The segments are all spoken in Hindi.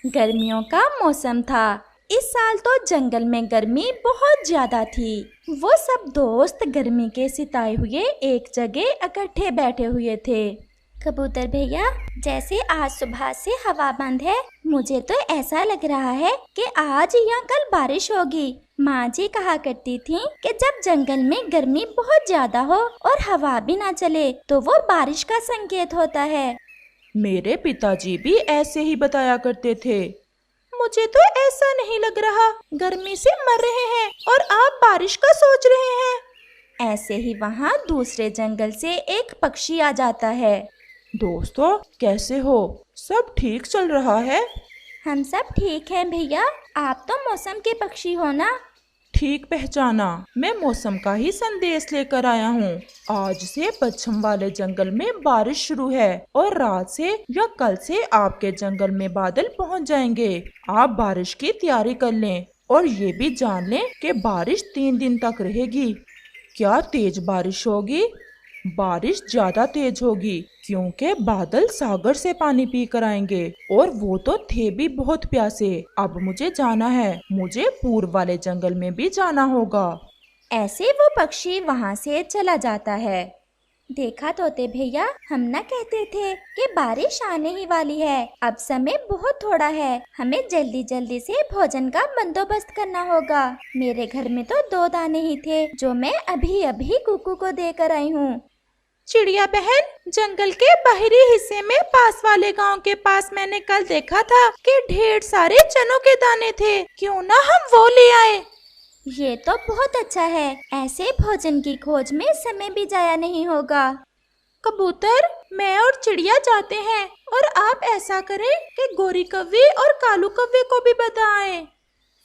गर्मियों का मौसम था। इस साल तो जंगल में गर्मी बहुत ज्यादा थी। वो सब दोस्त गर्मी के सिताए हुए एक जगह इकट्ठे बैठे हुए थे। कबूतर भैया, जैसे आज सुबह से हवा बंद है, मुझे तो ऐसा लग रहा है कि आज या कल बारिश होगी। माँ जी कहा करती थी कि जब जंगल में गर्मी बहुत ज्यादा हो और हवा भी ना चले तो वो बारिश का संकेत होता है। मेरे पिताजी भी ऐसे ही बताया करते थे। मुझे तो ऐसा नहीं लग रहा, गर्मी से मर रहे हैं और आप बारिश का सोच रहे हैं। ऐसे ही वहाँ दूसरे जंगल से एक पक्षी आ जाता है। दोस्तों, कैसे हो? सब ठीक चल रहा है? हम सब ठीक हैं भैया। आप तो मौसम के पक्षी हो ना? ठीक पहचाना, मैं मौसम का ही संदेश लेकर आया हूँ। आज से पश्चिम वाले जंगल में बारिश शुरू है और रात से या कल से आपके जंगल में बादल पहुँच जाएंगे। आप बारिश की तैयारी कर लें और ये भी जान लें कि बारिश 3 दिन तक रहेगी। क्या तेज बारिश होगी? बारिश ज्यादा तेज होगी क्योंकि बादल सागर से पानी पी कर आएंगे और वो तो थे भी बहुत प्यासे। अब मुझे जाना है, मुझे पूर्व वाले जंगल में भी जाना होगा। ऐसे वो पक्षी वहाँ से चला जाता है। देखा तोते भैया, हम ना कहते थे कि बारिश आने ही वाली है। अब समय बहुत थोड़ा है, हमें जल्दी जल्दी से भोजन का बंदोबस्त करना होगा। मेरे घर में तो 2 दाने ही थे जो मैं अभी अभी कुकू को देकर आई हूँ। चिड़िया बहन, जंगल के बाहरी हिस्से में पास वाले गांव के पास मैंने कल देखा था कि ढेर सारे चनों के दाने थे। क्यों ना हम वो ले आए? ये तो बहुत अच्छा है, ऐसे भोजन की खोज में समय भी जाया नहीं होगा। कबूतर, मैं और चिड़िया जाते हैं और आप ऐसा करें कि गोरी कौवे और कालू कौवे को भी बताएं।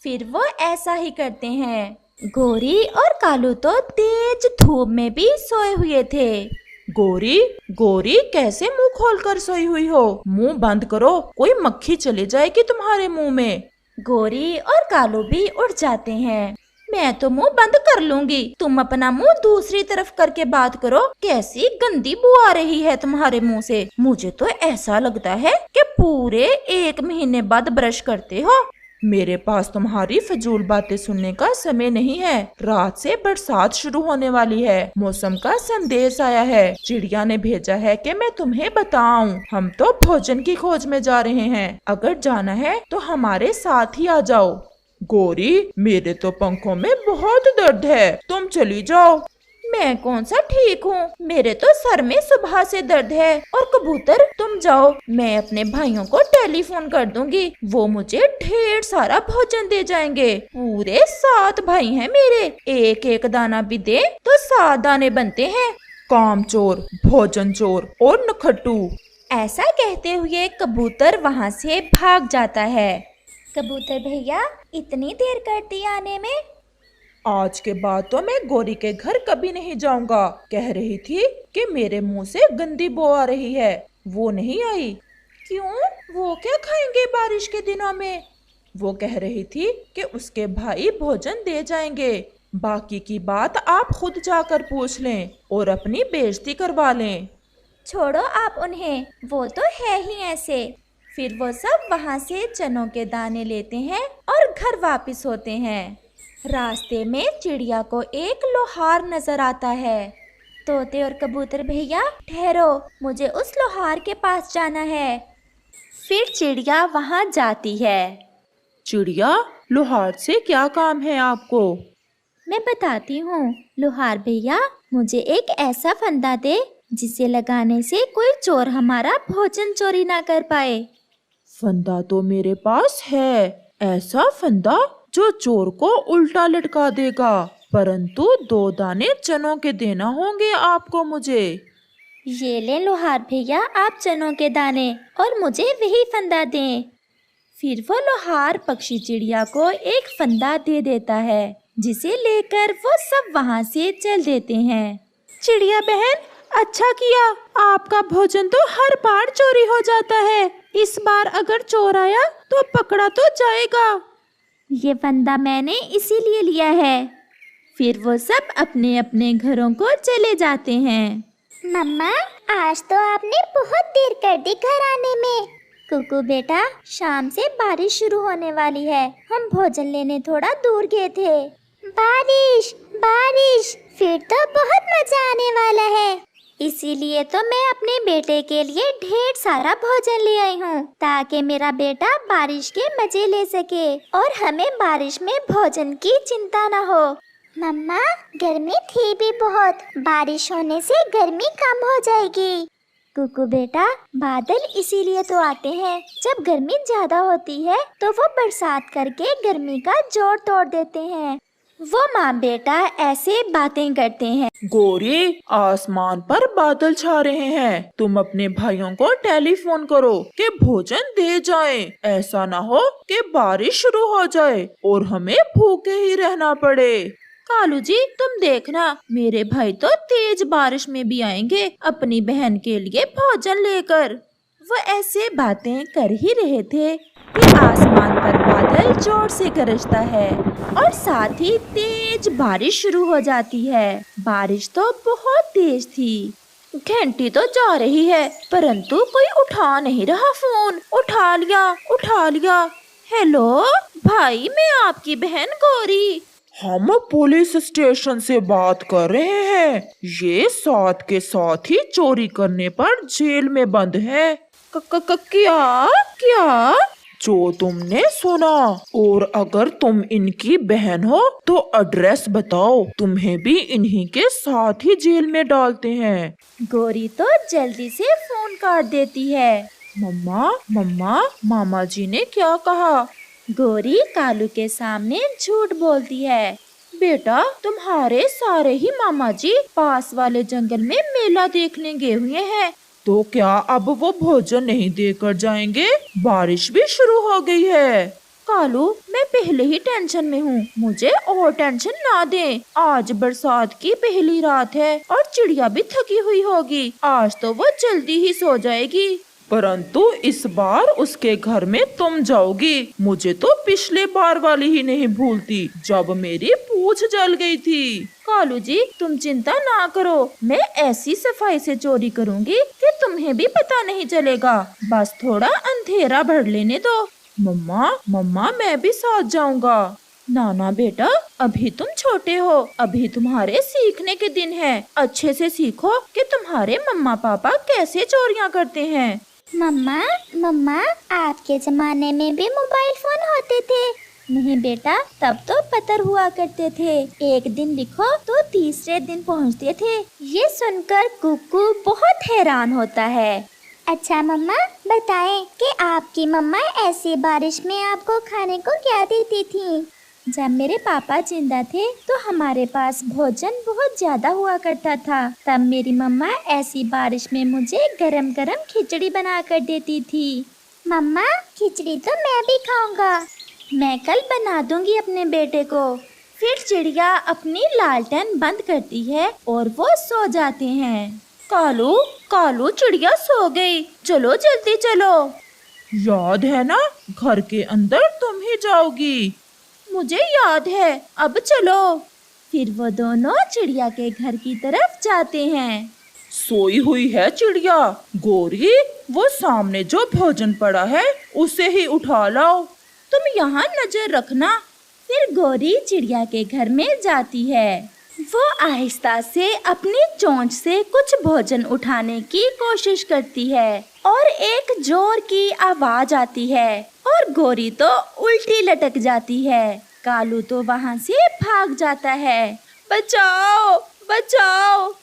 फिर वो ऐसा ही करते हैं। गोरी और कालू तो तेज धूप में भी सोए हुए थे। गोरी, गोरी कैसे मुंह खोलकर सोई हुई हो? मुंह बंद करो, कोई मक्खी चली जाएगी तुम्हारे मुंह में। गोरी और कालू भी उठ जाते हैं। मैं तो मुंह बंद कर लूंगी, तुम अपना मुंह दूसरी तरफ करके बात करो। कैसी गंदी बू आ रही है तुम्हारे मुंह से। मुझे तो ऐसा लगता है कि पूरे 1 महीने बाद ब्रश करते हो। मेरे पास तुम्हारी फजूल बातें सुनने का समय नहीं है। रात से बरसात शुरू होने वाली है, मौसम का संदेश आया है। चिड़िया ने भेजा है कि मैं तुम्हें बताऊं। हम तो भोजन की खोज में जा रहे हैं। अगर जाना है तो हमारे साथ ही आ जाओ। गोरी, मेरे तो पंखों में बहुत दर्द है, तुम चली जाओ। मैं कौन सा ठीक हूँ, मेरे तो सर में सुबह से दर्द है। और कबूतर, तुम जाओ, मैं अपने भाइयों को टेलीफोन कर दूंगी, वो मुझे ढेर सारा भोजन दे जाएंगे। पूरे 7 भाई हैं मेरे, एक एक दाना भी दे तो 7 दाने बनते हैं। कामचोर, भोजन चोर और नखट्टू। ऐसा कहते हुए कबूतर वहाँ से भाग जाता है। कबूतर भैया, इतनी देर कर दी आने में? आज के बाद तो मैं गोरी के घर कभी नहीं जाऊंगा। कह रही थी कि मेरे मुंह से गंदी बो आ रही है, वो नहीं आई। क्यों? वो क्या खाएंगे बारिश के दिनों में? वो कह रही थी कि उसके भाई भोजन दे जाएंगे। बाकी की बात आप खुद जाकर पूछ लें और अपनी बेइज्जती करवा लें। छोड़ो आप उन्हें, वो तो है ही ऐसे। फिर वो सब वहाँ से चनों के दाने लेते हैं और घर वापस होते हैं। रास्ते में चिड़िया को एक लोहार नजर आता है। तोते और कबूतर भैया, ठहरो, मुझे उस लोहार के पास जाना है। फिर चिड़िया वहाँ जाती है। चिड़िया, लोहार से क्या काम है आपको? मैं बताती हूँ। लोहार भैया, मुझे एक ऐसा फंदा दे जिसे लगाने से कोई चोर हमारा भोजन चोरी ना कर पाए। फंदा तो मेरे पास है, ऐसा फंदा जो चोर को उल्टा लटका देगा, परंतु 2 दाने चनों के देना होंगे आपको मुझे। ये ले लोहार भैया, आप चनों के दाने और मुझे वही फंदा दें। फिर वो लोहार पक्षी चिड़िया को एक फंदा दे देता है, जिसे लेकर वो सब वहाँ से चल देते हैं। चिड़िया बहन, अच्छा किया, आपका भोजन तो हर बार चोरी हो जाता है। इस बार अगर चोर आया तो पकड़ा तो जाएगा। ये फंदा मैंने इसीलिए लिया है। फिर वो सब अपने अपने घरों को चले जाते हैं। मम्मा, आज तो आपने बहुत देर कर दी घर आने में। कुकू बेटा, शाम से बारिश शुरू होने वाली है। हम भोजन लेने थोड़ा दूर गए थे। बारिश बारिश, फिर तो बहुत मजा आने वाला है। इसीलिए तो मैं अपने बेटे के लिए ढेर सारा भोजन ले आई हूँ, ताकि मेरा बेटा बारिश के मजे ले सके और हमें बारिश में भोजन की चिंता न हो। मम्मा, गर्मी थी भी बहुत, बारिश होने से गर्मी कम हो जाएगी। कुकू बेटा, बादल इसीलिए तो आते हैं, जब गर्मी ज्यादा होती है तो वो बरसात करके गर्मी का जोर तोड़ देते हैं। वो माँ बेटा ऐसे बातें करते हैं। गौरी, आसमान पर बादल छा रहे हैं, तुम अपने भाइयों को टेलीफोन करो कि भोजन दे जाएं। ऐसा ना हो कि बारिश शुरू हो जाए और हमें भूखे ही रहना पड़े। कालू जी, तुम देखना, मेरे भाई तो तेज बारिश में भी आएंगे अपनी बहन के लिए भोजन लेकर। वो ऐसे बातें कर ही रहे थे कि आसमान पर बादल जोर से गरजता है और साथ ही तेज बारिश शुरू हो जाती है। बारिश तो बहुत तेज थी। घंटी तो जा रही है, परंतु कोई उठा नहीं रहा फोन। उठा लिया। हेलो भाई, मैं आपकी बहन गौरी। हम पुलिस स्टेशन से बात कर रहे हैं। ये साथ के साथ ही चोरी करने पर जेल में बंद है। क्या? जो तुमने सुना। और अगर तुम इनकी बहन हो तो एड्रेस बताओ, तुम्हें भी इन्हीं के साथ ही जेल में डालते हैं। गौरी तो जल्दी से फोन काट देती है। मम्मा, मामा जी ने क्या कहा? गौरी कालू के सामने झूठ बोलती है। बेटा, तुम्हारे सारे ही मामा जी पास वाले जंगल में मेला देखने गए हुए हैं। तो क्या अब वो भोजन नहीं देकर जाएंगे? बारिश भी शुरू हो गई है। कालू, मैं पहले ही टेंशन में हूँ, मुझे और टेंशन ना दे। आज बरसात की पहली रात है और चिड़िया भी थकी हुई होगी। आज तो वो जल्दी ही सो जाएगी। परंतु इस बार उसके घर में तुम जाओगी। मुझे तो पिछले बार वाली ही नहीं भूलती, जब मेरी पूंछ जल गई थी। कालू जी, तुम चिंता ना करो, मैं ऐसी सफाई से चोरी करूँगी कि तुम्हें भी पता नहीं चलेगा। बस थोड़ा अंधेरा भर लेने दो। मम्मा, मैं भी साथ जाऊंगा। ना बेटा, अभी तुम छोटे हो, अभी तुम्हारे सीखने के दिन है। अच्छे से सीखो कि तुम्हारे मम्मा पापा कैसे चोरियां करते हैं। मम्मा, आपके जमाने में भी मोबाइल फोन होते थे? नहीं बेटा, तब तो पत्र हुआ करते थे। एक दिन लिखो तो तीसरे दिन पहुंचते थे। ये सुनकर कुकू बहुत हैरान होता है। अच्छा मम्मा, बताएं कि आपकी मम्मा ऐसी बारिश में आपको खाने को क्या देती थी? जब मेरे पापा जिंदा थे तो हमारे पास भोजन बहुत ज्यादा हुआ करता था। तब मेरी मम्मा ऐसी बारिश में मुझे गरम गरम खिचड़ी बना कर देती थी। मम्मा, खिचड़ी तो मैं भी खाऊंगा। मैं कल बना दूंगी अपने बेटे को। फिर चिड़िया अपनी लालटेन बंद करती है और वो सो जाते हैं। कालू, चिड़िया सो गई, चलो जल्दी चलो। याद है ना, घर के अंदर तुम ही जाओगी। मुझे याद है, अब चलो। फिर वो दोनों चिड़िया के घर की तरफ जाते हैं। सोई हुई है चिड़िया। गौरी, वो सामने जो भोजन पड़ा है उसे ही उठा लाओ। तुम यहाँ नजर रखना। फिर गौरी चिड़िया के घर में जाती है। वो आहिस्ता से अपनी चोंच से कुछ भोजन उठाने की कोशिश करती है और एक जोर की आवाज आती है और गौरी तो उल्टी लटक जाती है। कालू तो वहाँ से भाग जाता है। बचाओ,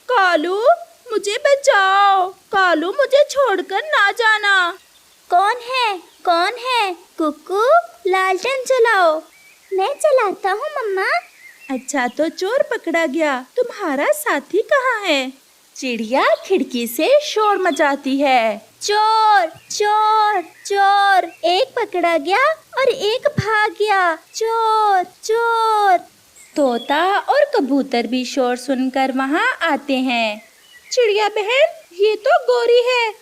कालू मुझे बचाओ। कालू, मुझे छोड़कर ना जाना। कौन है? कुकू, लालटेन चलाओ। मैं चलाता हूँ मम्मा। अच्छा, तो चोर पकड़ा गया। तुम्हारा साथी कहाँ है? चिड़िया खिड़की से शोर मचाती है। चोर, चोर, चोर! एक पकड़ा गया और एक भाग गया। चोर, चोर! तोता और कबूतर भी शोर सुनकर वहाँ आते हैं। चिड़िया बहन, ये तो गौरी है।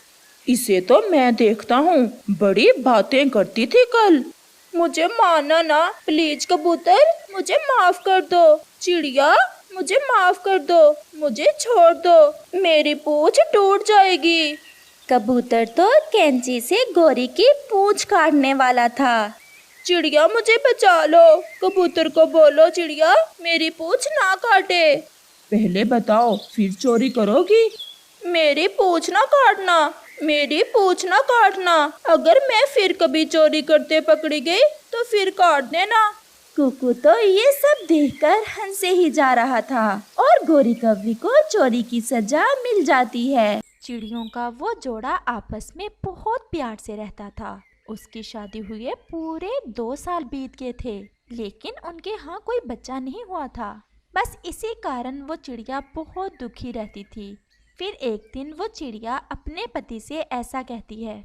इसे तो मैं देखता हूँ, बड़ी बातें करती थी कल। मुझे मारना ना प्लीज कबूतर, मुझे माफ कर दो। चिड़िया, मुझे माफ कर दो, मुझे छोड़ दो, मेरी पूंछ टूट जाएगी। कबूतर तो कैंची से गोरी की पूंछ काटने वाला था। चिड़िया मुझे बचा लो, कबूतर को बोलो चिड़िया मेरी पूंछ ना काटे। पहले बताओ फिर चोरी करोगी? मेरी पूंछ ना काटना, मेरी पूंछ ना काटना। अगर मैं फिर कभी चोरी करते पकड़ी गई तो फिर काट देना। कुकू तो ये सब देखकर हंसे ही जा रहा था और गोरी कौवी को चोरी की सजा मिल जाती है। चिड़ियों का वो जोड़ा आपस में बहुत प्यार से रहता था। उसकी शादी हुए पूरे 2 साल बीत गए थे, लेकिन उनके यहाँ कोई बच्चा नहीं हुआ था। बस इसी कारण वो चिड़िया बहुत दुखी रहती थी। फिर एक दिन वो चिड़िया अपने पति से ऐसा कहती है,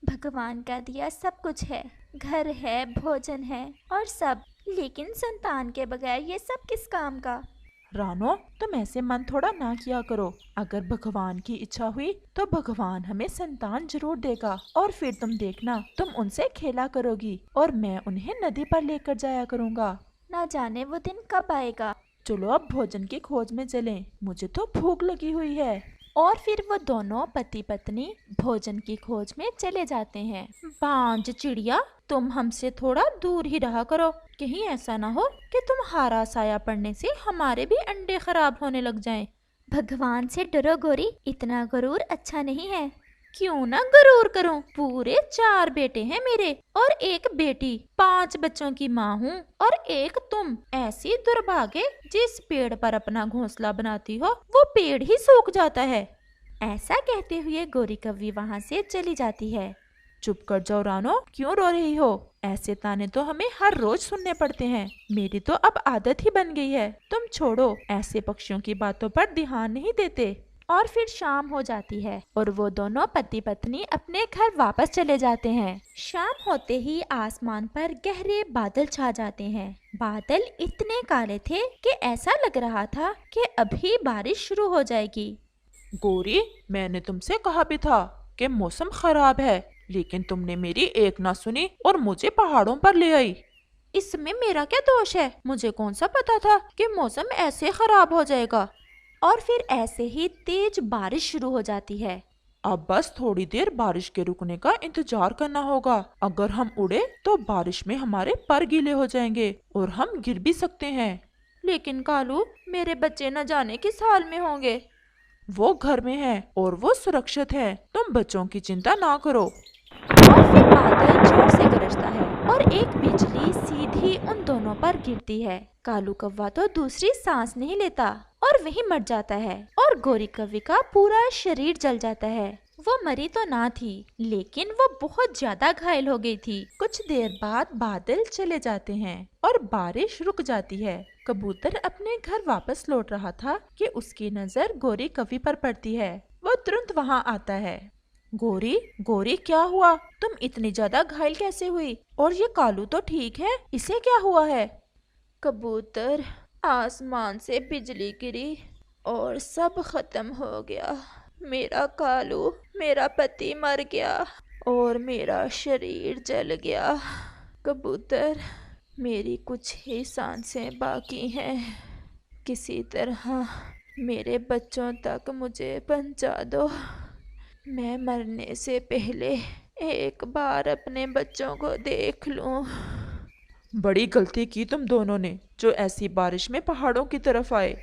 भगवान का दिया सब कुछ है, घर है, भोजन है और सब, लेकिन संतान के बगैर ये सब किस काम का। रानो तुम ऐसे मन थोड़ा ना किया करो। अगर भगवान की इच्छा हुई तो भगवान हमें संतान जरूर देगा और फिर तुम देखना तुम उनसे खेला करोगी और मैं उन्हें नदी पर लेकर जाया करूँगा। ना जाने वो दिन कब आएगा। चलो अब भोजन की खोज में चलें, मुझे तो भूख लगी हुई है। और फिर वो दोनों पति पत्नी भोजन की खोज में चले जाते हैं। बांझ चिड़िया तुम हमसे थोड़ा दूर ही रहा करो, कहीं ऐसा ना हो कि तुम्हारा साया पड़ने से हमारे भी अंडे खराब होने लग जाएं। भगवान से डरो गोरी, इतना गरूर अच्छा नहीं है। क्यों ना गरूर करूं, पूरे 4 बेटे हैं मेरे और 1 बेटी, 5 बच्चों की माँ हूँ और एक तुम। ऐसी दुर्भागे, जिस पेड़ पर अपना घोंसला बनाती हो वो पेड़ ही सूख जाता है। ऐसा कहते हुए गोरी कौवी वहाँ से चली जाती है। चुप कर जाओ रानो, क्यों रो रही हो? ऐसे ताने तो हमें हर रोज सुनने पड़ते हैं। मेरी तो अब आदत ही बन गई है। तुम छोड़ो, ऐसे पक्षियों की बातों पर ध्यान नहीं देते। और फिर शाम हो जाती है और वो दोनों पति पत्नी अपने घर वापस चले जाते हैं। शाम होते ही आसमान पर गहरे बादल छा जाते हैं। बादल इतने काले थे कि ऐसा लग रहा था कि अभी बारिश शुरू हो जाएगी। गोरी मैंने तुमसे कहा भी था कि मौसम खराब है, लेकिन तुमने मेरी एक ना सुनी और मुझे पहाड़ों पर ले आई। इसमें मेरा क्या दोष है? मुझे कौन सा पता था कि मौसम ऐसे खराब हो जाएगा। और फिर ऐसे ही तेज बारिश शुरू हो जाती है। अब बस थोड़ी देर बारिश के रुकने का इंतजार करना होगा। अगर हम उड़े तो बारिश में हमारे पर गीले हो जाएंगे और हम गिर भी सकते हैं। लेकिन कालू, मेरे बच्चे न जाने किस हाल में होंगे। वो घर में हैं और वो सुरक्षित हैं। तुम बच्चों की चिंता ना करो। और फिर बादल जोर से गरजता है और एक बिजली सीधी उन दोनों पर गिरती है। कालू कौवा तो दूसरी सांस नहीं लेता और वहीं मर जाता है और गोरी कौवी का पूरा शरीर जल जाता है। वो मरी तो ना थी, लेकिन वो बहुत ज्यादा घायल हो गई थी। कुछ देर बाद बादल चले जाते हैं और बारिश रुक जाती है। कबूतर अपने घर वापस लौट रहा था कि उसकी नजर गोरी कौवी पर पड़ती है। वो तुरंत वहाँ आता है। गोरी, गोरी क्या हुआ? तुम इतनी ज्यादा घायल कैसे हुई? और ये कालू तो ठीक है, इसे क्या हुआ है? कबूतर, आसमान से बिजली गिरी और सब खत्म हो गया। मेरा कालू, मेरा पति मर गया और मेरा शरीर जल गया। कबूतर, मेरी कुछ ही सांसें बाकी हैं। किसी तरह मेरे बच्चों तक मुझे पहुंचा दो। मैं मरने से पहले एक बार अपने बच्चों को देख लूं। बड़ी गलती की तुम दोनों ने, जो ऐसी बारिश में पहाड़ों की तरफ आए।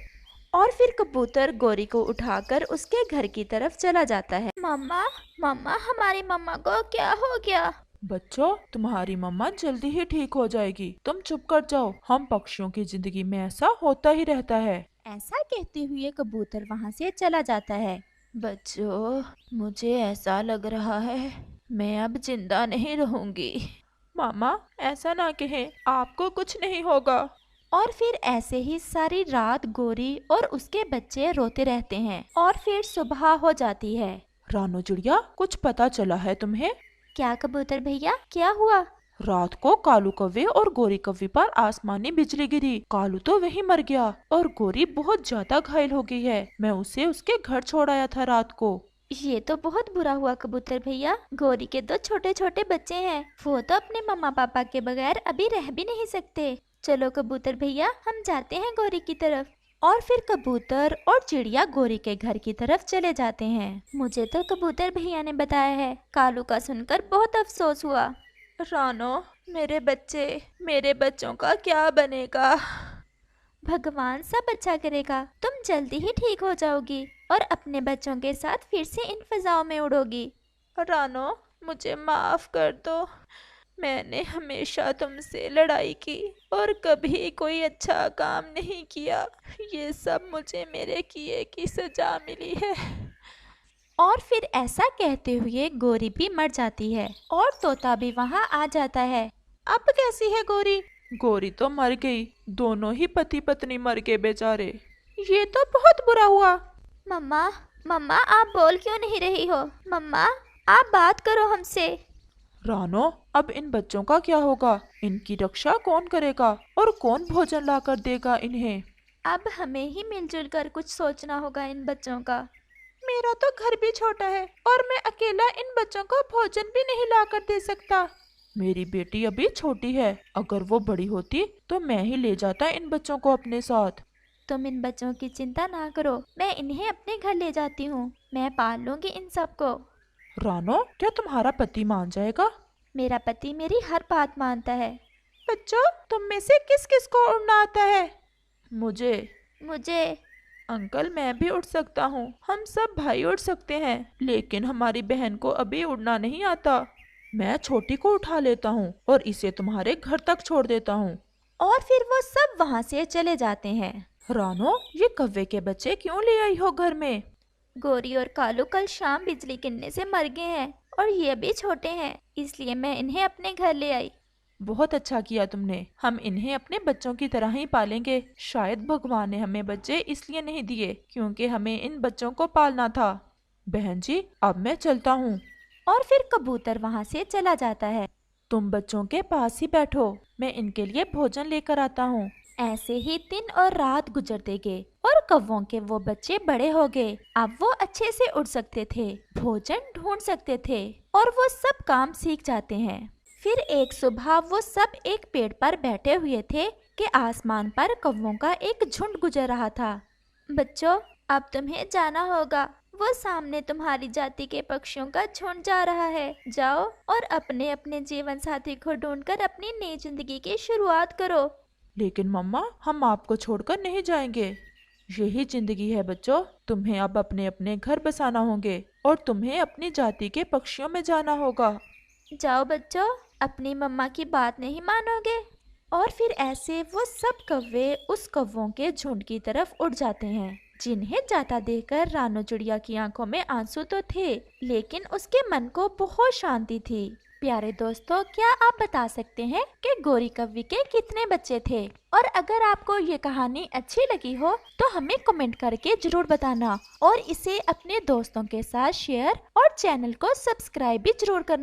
और फिर कबूतर गोरी को उठाकर उसके घर की तरफ चला जाता है। मम्मा, मम्मा, हमारी मम्मा को क्या हो गया? बच्चों, तुम्हारी मम्मा जल्दी ही ठीक हो जाएगी। तुम चुप कर जाओ। हम पक्षियों की जिंदगी में ऐसा होता ही रहता है। ऐसा कहते हुए कबूतर वहाँ से चला जाता है। बच्चों, मुझे ऐसा लग रहा है मैं अब जिंदा नहीं रहूंगी। मामा, ऐसा ना कहें, आपको कुछ नहीं होगा। और फिर ऐसे ही सारी रात गोरी और उसके बच्चे रोते रहते हैं और फिर सुबह हो जाती है। रानो चिड़िया, कुछ पता चला है तुम्हें? क्या कबूतर भैया, क्या हुआ? रात को कालू कौवे और गोरी कौवे पर आसमानी बिजली गिरी। कालू तो वहीं मर गया और गोरी बहुत ज्यादा घायल हो गई है। मैं उसे उसके घर छोड़ आया था रात को। ये तो बहुत बुरा हुआ कबूतर भैया। गोरी के 2 छोटे छोटे बच्चे हैं, वो तो अपने मम्मा पापा के बगैर अभी रह भी नहीं सकते। चलो कबूतर भैया, हम जाते हैं गोरी की तरफ। और फिर कबूतर और चिड़िया गोरी के घर की तरफ चले जाते हैं। मुझे तो कबूतर भैया ने बताया है। कालू का सुनकर बहुत अफसोस हुआ। रानो, मेरे बच्चों का क्या बनेगा? भगवान सब अच्छा करेगा। तुम जल्दी ही ठीक हो जाओगी और अपने बच्चों के साथ फिर से इन फिजाओं में उड़ोगी। रानो, मुझे माफ कर दो। मैंने हमेशा तुमसे लड़ाई की और कभी कोई अच्छा काम नहीं किया। ये सब मुझे मेरे किए की सजा मिली है। और फिर ऐसा कहते हुए गोरी भी मर जाती है और तोता भी वहाँ आ जाता है। अब कैसी है गोरी? गोरी तो मर गई। दोनों ही पति पत्नी मर गए बेचारे। ये तो बहुत बुरा हुआ। मम्मा, मम्मा आप बोल क्यों नहीं रही हो? मम्मा आप बात करो हमसे। रानो, अब इन बच्चों का क्या होगा? इनकी रक्षा कौन करेगा और कौन भोजन लाकर देगा इन्हें? अब हमें ही मिलजुल कर कुछ सोचना होगा इन बच्चों का। मेरा तो घर भी छोटा है और मैं अकेला इन बच्चों को भोजन भी नहीं लाकर दे सकता। मेरी बेटी अभी छोटी है। अगर वो बड़ी होती तो मैं ही ले जाता इन बच्चों को अपने साथ। तुम इन बच्चों की चिंता ना करो, मैं इन्हें अपने घर ले जाती हूँ। मैं पाल लूंगी इन सबको। रानो, क्या तुम्हारा पति मान जाएगा? मेरा पति मेरी हर बात मानता है। बच्चों, तुम में से किस किस को उड़ना आता है? मुझे। अंकल, मैं भी उड़ सकता हूँ। हम सब भाई उड़ सकते हैं, लेकिन हमारी बहन को अभी उड़ना नहीं आता। मैं छोटी को उठा लेता हूँ और इसे तुम्हारे घर तक छोड़ देता हूँ। और फिर वो सब वहाँ से चले जाते हैं। रानो, ये कौवे के बच्चे क्यों ले आई हो घर में? गोरी और कालू कल शाम बिजली गिरने से मर गए हैं और ये भी छोटे हैं, इसलिए मैं इन्हें अपने घर ले आई। बहुत अच्छा किया तुमने। हम इन्हें अपने बच्चों की तरह ही पालेंगे। शायद भगवान ने हमें बच्चे इसलिए नहीं दिए क्योंकि हमें इन बच्चों को पालना था। बहन जी, अब मैं चलता हूँ। और फिर कबूतर वहाँ से चला जाता है। तुम बच्चों के पास ही बैठो, मैं इनके लिए भोजन लेकर आता हूँ। ऐसे ही दिन और रात गुजरते गए और कौवों के वो बच्चे बड़े हो गए। अब वो अच्छे से उड़ सकते थे, भोजन ढूंढ सकते थे और वो सब काम सीख जाते हैं। फिर एक सुबह वो सब एक पेड़ पर बैठे हुए थे कि आसमान पर कौवों का एक झुंड गुजर रहा था। बच्चों, अब तुम्हें जाना होगा। वो सामने तुम्हारी जाति के पक्षियों का झुंड जा रहा है। जाओ और अपने अपने जीवन साथी को ढूंढकर अपनी नई जिंदगी की शुरुआत करो। लेकिन मम्मा, हम आपको छोड़कर नहीं जाएंगे। यही जिंदगी है बच्चों। तुम्हें अब अपने अपने घर बसाना होंगे और तुम्हें अपनी जाति के पक्षियों में जाना होगा। जाओ बच्चों, अपनी मम्मा की बात नहीं मानोगे? और फिर ऐसे वो सब कौवे उस कौवों के झुंड की तरफ उड़ जाते हैं। जिन्हें जाता देखकर रानो चिड़िया की आंखों में आंसू तो थे, लेकिन उसके मन को बहुत शांति थी। प्यारे दोस्तों, क्या आप बता सकते हैं कि गोरी कौवी के कितने बच्चे थे? और अगर आपको ये कहानी अच्छी लगी हो तो हमें कमेंट करके जरूर बताना और इसे अपने दोस्तों के साथ शेयर और चैनल को सब्सक्राइब भी जरूर करना।